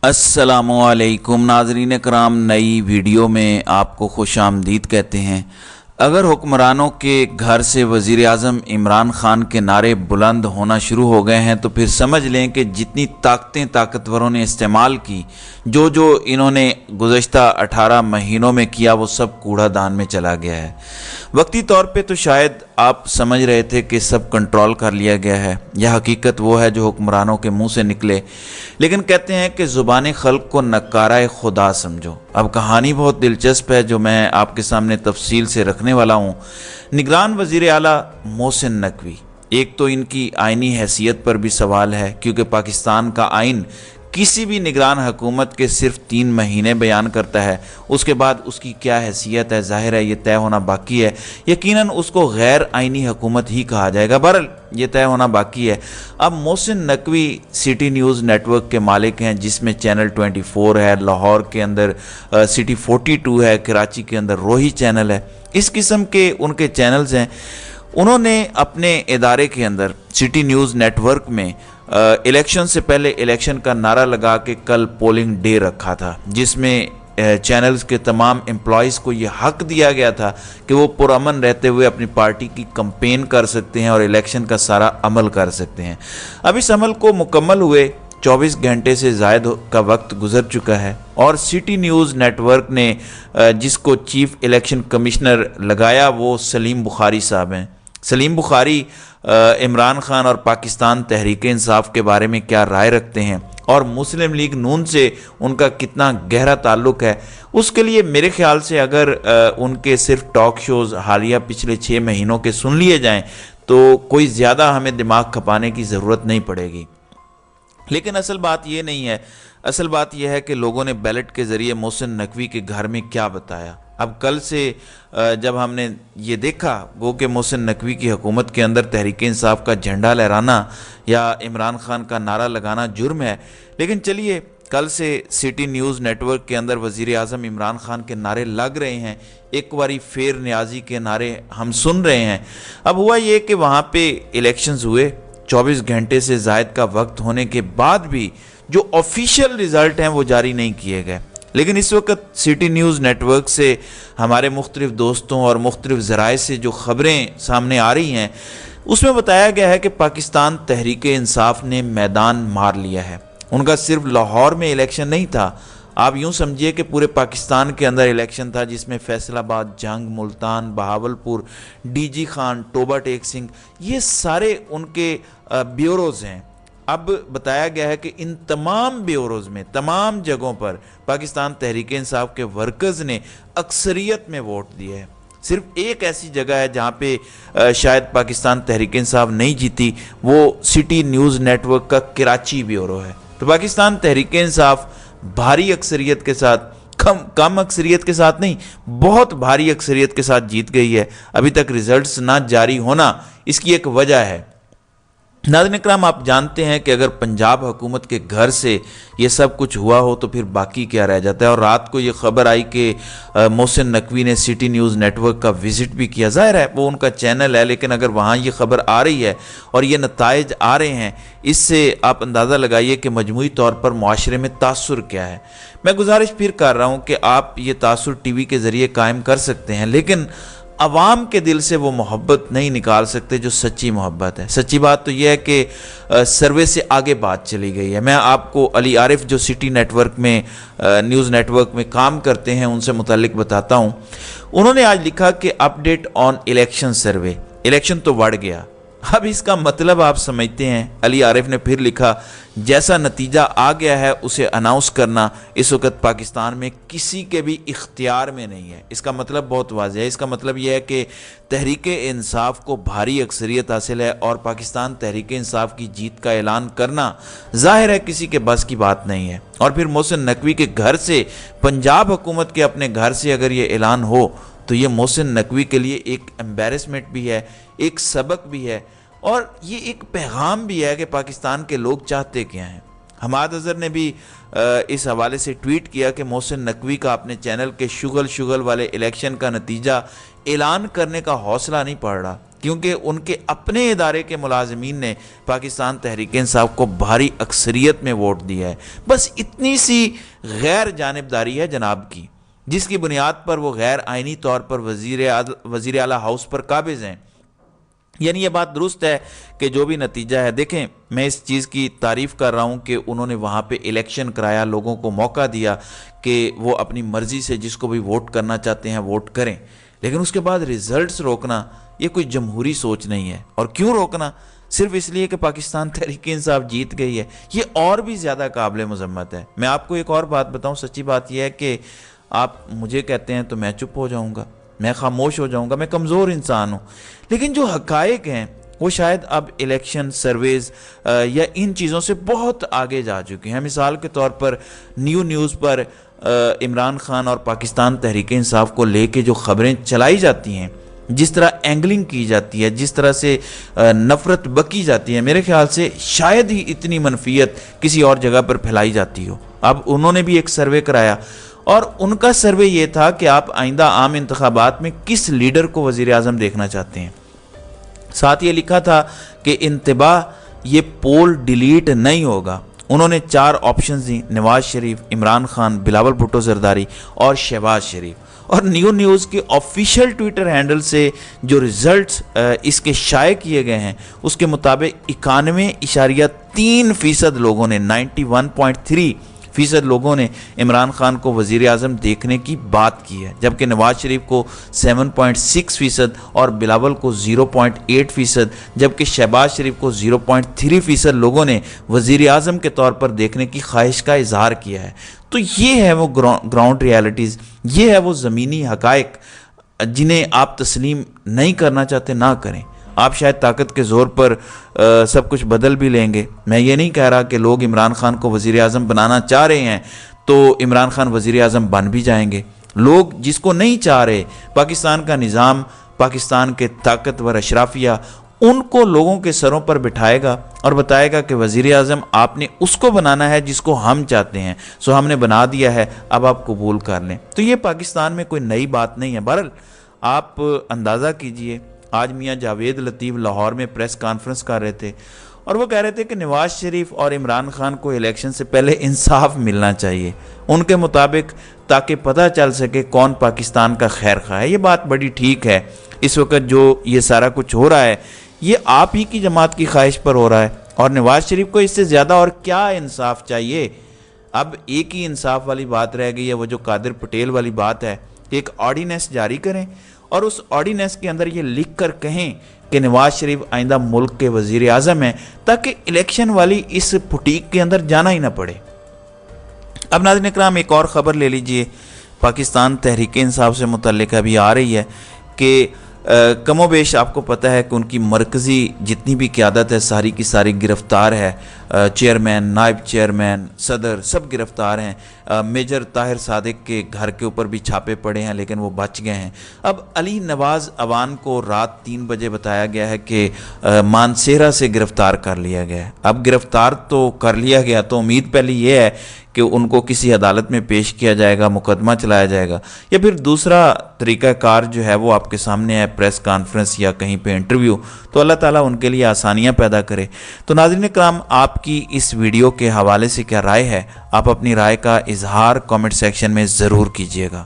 अस्सलामुअलैकुम नाज़रीन कराम, नई वीडियो में आपको खुश आमदीद कहते हैं। अगर हुक्मरानों के घर से वज़ीर आज़म इमरान ख़ान के नारे बुलंद होना शुरू हो गए हैं तो फिर समझ लें कि जितनी ताकतें ताकतवरों ने इस्तेमाल की, जो इन्होंने गुज़श्ता 18 महीनों में किया, वो सब कूड़ा दान में चला गया है। वक्ती तौर पे तो शायद आप समझ रहे थे कि सब कंट्रोल कर लिया गया है। यह हकीकत वो है जो हुक्मरानों के मुंह से निकले, लेकिन कहते हैं कि ज़ुबान खल्क को नकारा खुदा समझो। अब कहानी बहुत दिलचस्प है जो मैं आपके सामने तफसील से रखने वाला हूँ। निगरान वज़ीर आला मोहसिन नकवी, एक तो इनकी आइनी हैसियत पर भी सवाल है, क्योंकि पाकिस्तान का आइन किसी भी निगरान हुकूमत के सिर्फ 3 महीने बयान करता है। उसके बाद उसकी क्या हैसियत है, ज़ाहिर है ये तय होना बाकी है। यकीनन उसको गैर आइनी हुकूमत ही कहा जाएगा, बहरहाल ये तय होना बाकी है। अब Mohsin Naqvi city news network के मालिक हैं, जिसमें चैनल 24 है, लाहौर के अंदर सिटी 42 है, कराची के अंदर रोही चैनल है। इस किस्म के उनके चैनल्स हैं। उन्होंने अपने इदारे के अंदर सिटी न्यूज़ नेटवर्क में इलेक्शन से पहले इलेक्शन का नारा लगा के कल पोलिंग डे रखा था, जिसमें चैनल्स के तमाम एम्प्लॉयज़ को ये हक दिया गया था कि वो पुरअमन रहते हुए अपनी पार्टी की कंपेन कर सकते हैं और इलेक्शन का सारा अमल कर सकते हैं। अब इस अमल को मुकम्मल हुए 24 घंटे से ज़ायद का वक्त गुजर चुका है और सिटी न्यूज़ नेटवर्क ने जिसको चीफ इलेक्शन कमिश्नर लगाया वो सलीम बुखारी साहब हैं। सलीम बुखारी इमरान ख़ान और पाकिस्तान तहरीक इंसाफ के बारे में क्या राय रखते हैं और मुस्लिम लीग नून से उनका कितना गहरा ताल्लुक़ है, उसके लिए मेरे ख्याल से अगर उनके सिर्फ टॉक शोज़ हालिया पिछले 6 महीनों के सुन लिए जाएं तो कोई ज़्यादा हमें दिमाग खपाने की ज़रूरत नहीं पड़ेगी। लेकिन असल बात ये नहीं है। असल बात यह है कि लोगों ने बैलेट के ज़रिए मोहसिन नकवी के घर में क्या बताया। अब कल से जब हमने ये देखा वो कि मोहसिन नकवी की हुकूमत के अंदर तहरीक इंसाफ का झंडा लहराना या इमरान ख़ान का नारा लगाना जुर्म है, लेकिन चलिए कल से सिटी न्यूज़ नेटवर्क के अंदर वज़ीर आज़म इमरान ख़ान के नारे लग रहे हैं, एक बारी फेर न्याजी के नारे हम सुन रहे हैं। अब हुआ ये कि वहाँ पे इलेक्शंस हुए, 24 घंटे से ज़ायद का वक्त होने के बाद भी जो ऑफिशियल रिज़ल्ट हैं वो जारी नहीं किए गए। लेकिन इस वक्त सिटी न्यूज़ नेटवर्क से हमारे मुख्तलिफ दोस्तों और मुख्तलिफ ज़राए से जो ख़बरें सामने आ रही हैं उसमें बताया गया है कि पाकिस्तान तहरीक इंसाफ ने मैदान मार लिया है। उनका सिर्फ लाहौर में इलेक्शन नहीं था, आप यूँ समझिए कि पूरे पाकिस्तान के अंदर इलेक्शन था, जिसमें फैसलाबाद, जंग, मुल्तान, बहावलपुर, डीजी खान, टोबा टेक सिंह, ये सारे उनके ब्यूरोज़ हैं। अब बताया गया है कि इन तमाम ब्यूरोज़ में, तमाम जगहों पर पाकिस्तान तहरीक इंसाफ के वर्कर्स ने अक्सरियत में वोट दिए हैं। सिर्फ एक ऐसी जगह है जहाँ पे शायद पाकिस्तान तहरीक इंसाफ नहीं जीती, वो सिटी न्यूज़ नेटवर्क का कराची ब्यूरो है। तो पाकिस्तान तहरीक इंसाफ भारी अक्सरियत के साथ, कम अक्सरियत के साथ नहीं, बहुत भारी अक्सरियत के साथ जीत गई है। अभी तक रिजल्ट्स ना जारी होना इसकी एक वजह है। नाज़रीन इकराम, आप जानते हैं कि अगर पंजाब हुकूमत के घर से ये सब कुछ हुआ हो तो फिर बाकी क्या रह जाता है। और रात को ये खबर आई कि मोहसिन नकवी ने सिटी न्यूज़ नेटवर्क का विज़िट भी किया। ज़ाहिर है वो उनका चैनल है, लेकिन अगर वहाँ ये खबर आ रही है और ये नताइज आ रहे हैं, इससे आप अंदाज़ा लगाइए कि मजमूई तौर पर मुआशरे में तासुर क्या है। मैं गुजारिश फिर कर रहा हूँ कि आप ये तासुर टीवी के ज़रिए कायम कर सकते हैं, लेकिन अवाम के दिल से वो मोहब्बत नहीं निकाल सकते जो सच्ची मोहब्बत है। सच्ची बात तो यह है कि सर्वे से आगे बात चली गई है। मैं आपको अली आरिफ जो सिटी नेटवर्क में न्यूज़ नेटवर्क में काम करते हैं उनसे मुतालिक बताता हूँ। उन्होंने आज लिखा कि update on election survey, election तो बढ़ गया। अब इसका मतलब आप समझते हैं। अली आरिफ ने फिर लिखा, जैसा नतीजा आ गया है उसे अनाउंस करना इस वक्त पाकिस्तान में किसी के भी इख्तियार में नहीं है। इसका मतलब बहुत वाज़ेह है। इसका मतलब यह है कि तहरीक इंसाफ को भारी अक्सरियत हासिल है और पाकिस्तान तहरीक इंसाफ की जीत का ऐलान करना ज़ाहिर है किसी के बस की बात नहीं है। और फिर मोहसिन नकवी के घर से, पंजाब हुकूमत के अपने घर से अगर ये ऐलान हो तो ये मोहसिन नकवी के लिए एक एम्बेरसमेंट भी है, एक सबक भी है और ये एक पैगाम भी है कि पाकिस्तान के लोग चाहते क्या हैं। حماد اظہر نے بھی اس حوالے سے ٹویٹ کیا کہ محسن نقوی کا اپنے چینل کے شغل والے الیکشن کا نتیجہ اعلان کرنے کا حوصلہ نہیں پڑ رہا، کیونکہ ان کے اپنے ادارے کے ملازمین نے پاکستان تحریک انصاف کو بھاری اکثریت میں ووٹ دیا ہے۔ بس اتنی سی غیر جانبداری ہے جناب کی، جس کی بنیاد پر وہ غیر آئینی طور پر وزیر اعلیٰ ہاؤس پر قابض ہیں۔ یعنی یہ بات درست ہے کہ جو بھی نتیجہ ہے، دیکھیں میں اس چیز کی تعریف کر رہا ہوں کہ انہوں نے وہاں پہ الیکشن کرایا، لوگوں کو موقع دیا کہ وہ اپنی مرضی سے جس کو بھی ووٹ کرنا چاہتے ہیں ووٹ کریں، لیکن اس کے بعد ریزلٹس روکنا یہ کوئی جمہوری سوچ نہیں ہے۔ اور کیوں روکنا؟ صرف اس لیے کہ پاکستان تحریک انصاف جیت گئی ہے، یہ اور بھی زیادہ قابل مذمت ہے۔ میں آپ کو ایک اور بات بتاؤں، سچی بات یہ ہے کہ آپ مجھے کہتے ہیں تو میں چپ ہو جاؤں گا، میں خاموش ہو جاؤں گا، میں کمزور انسان ہوں، لیکن جو حقائق ہیں وہ شاید اب الیکشن سرویز یا ان چیزوں سے بہت آگے جا چکے ہیں۔ مثال کے طور پر نیوز پر عمران خان اور پاکستان تحریک انصاف کو لے کے جو خبریں چلائی جاتی ہیں، جس طرح اینگلنگ کی جاتی ہے، جس طرح سے نفرت بکی جاتی ہے، میرے خیال سے شاید ہی اتنی منفیت کسی اور جگہ پر پھیلائی جاتی ہو۔ اب انہوں نے بھی ایک سروے کرایا اور ان کا سروے یہ تھا کہ آپ آئندہ عام انتخابات میں کس لیڈر کو وزیر اعظم دیکھنا چاہتے ہیں۔ ساتھ یہ لکھا تھا کہ انتباہ، یہ پول ڈیلیٹ نہیں ہوگا۔ انہوں نے 4 آپشنز دی: نواز شریف، عمران خان، بلاول بھٹو زرداری اور شہباز شریف۔ اور نیوز کے آفیشیل ٹویٹر ہینڈل سے جو ریزلٹس اس کے شائع کیے گئے ہیں، اس کے مطابق 91.3% لوگوں نے 91.3% لوگوں نے عمران خان کو وزیر اعظم دیکھنے کی بات کی ہے، جبکہ نواز شریف کو 7.6% اور بلاول کو 0.8%، جبکہ شہباز شریف کو 0.3% لوگوں نے وزیر اعظم کے طور پر دیکھنے کی خواہش کا اظہار کیا ہے۔ تو یہ ہے وہ گراؤنڈ ریالٹیز، یہ ہے وہ زمینی حقائق جنہیں آپ تسلیم نہیں کرنا چاہتے، نہ کریں۔ آپ شاید طاقت کے زور پر سب کچھ بدل بھی لیں گے۔ میں یہ نہیں کہہ رہا کہ لوگ عمران خان کو وزیر اعظم بنانا چاہ رہے ہیں تو عمران خان وزیر اعظم بن بھی جائیں گے۔ لوگ جس کو نہیں چاہ رہے، پاکستان کا نظام، پاکستان کے طاقتور اشرافیہ، ان کو لوگوں کے سروں پر بٹھائے گا اور بتائے گا کہ وزیر اعظم آپ نے اس کو بنانا ہے جس کو ہم چاہتے ہیں، سو ہم نے بنا دیا ہے، اب آپ قبول کر لیں۔ تو یہ پاکستان میں کوئی نئی بات نہیں ہے۔ بہرحال آپ اندازہ کیجئے، آج میاں جاوید لطیف لاہور میں پریس کانفرنس کر رہے تھے اور وہ کہہ رہے تھے کہ نواز شریف اور عمران خان کو الیکشن سے پہلے انصاف ملنا چاہیے ان کے مطابق، تاکہ پتہ چل سکے کون پاکستان کا خیر خواہ ہے۔ یہ بات بڑی ٹھیک ہے۔ اس وقت جو یہ سارا کچھ ہو رہا ہے یہ آپ ہی کی جماعت کی خواہش پر ہو رہا ہے، اور نواز شریف کو اس سے زیادہ اور کیا انصاف چاہیے؟ اب ایک ہی انصاف والی بات رہ گئی ہے، وہ جو قادر پٹیل والی بات ہے، ایک آرڈیننس جاری کریں اور اس آرڈیننس کے اندر یہ لکھ کر کہیں کہ نواز شریف آئندہ ملک کے وزیر اعظم ہیں، تاکہ الیکشن والی اس پھٹیک کے اندر جانا ہی نہ پڑے۔ اب ناظرین اکرام ایک اور خبر لے لیجئے، پاکستان تحریک انصاف سے متعلق ابھی آ رہی ہے کہ کم و بیش آپ کو پتہ ہے کہ ان کی مرکزی جتنی بھی قیادت ہے ساری کی ساری گرفتار ہے، چیئرمین، نائب چیئرمین، صدر سب گرفتار ہیں۔ میجر طاہر صادق کے گھر کے اوپر بھی چھاپے پڑے ہیں لیکن وہ بچ گئے ہیں۔ اب علی نواز اوان کو رات 3 بجے بتایا گیا ہے کہ مانسہرہ سے گرفتار کر لیا گیا ہے۔ اب گرفتار تو کر لیا گیا تو امید پہلی یہ ہے کہ ان کو کسی عدالت میں پیش کیا جائے گا، مقدمہ چلایا جائے گا، یا پھر دوسرا طریقہ کار جو ہے وہ آپ کے سامنے ہے، پریس کانفرنس یا کہیں پہ انٹرویو۔ تو اللہ تعالیٰ ان کے لیے آسانیاں پیدا کرے۔ تو ناظرین اکرام، آپ کی اس ویڈیو کے حوالے سے کیا رائے ہے؟ آپ اپنی رائے کا اظہار کامنٹ سیکشن میں ضرور کیجیے گا۔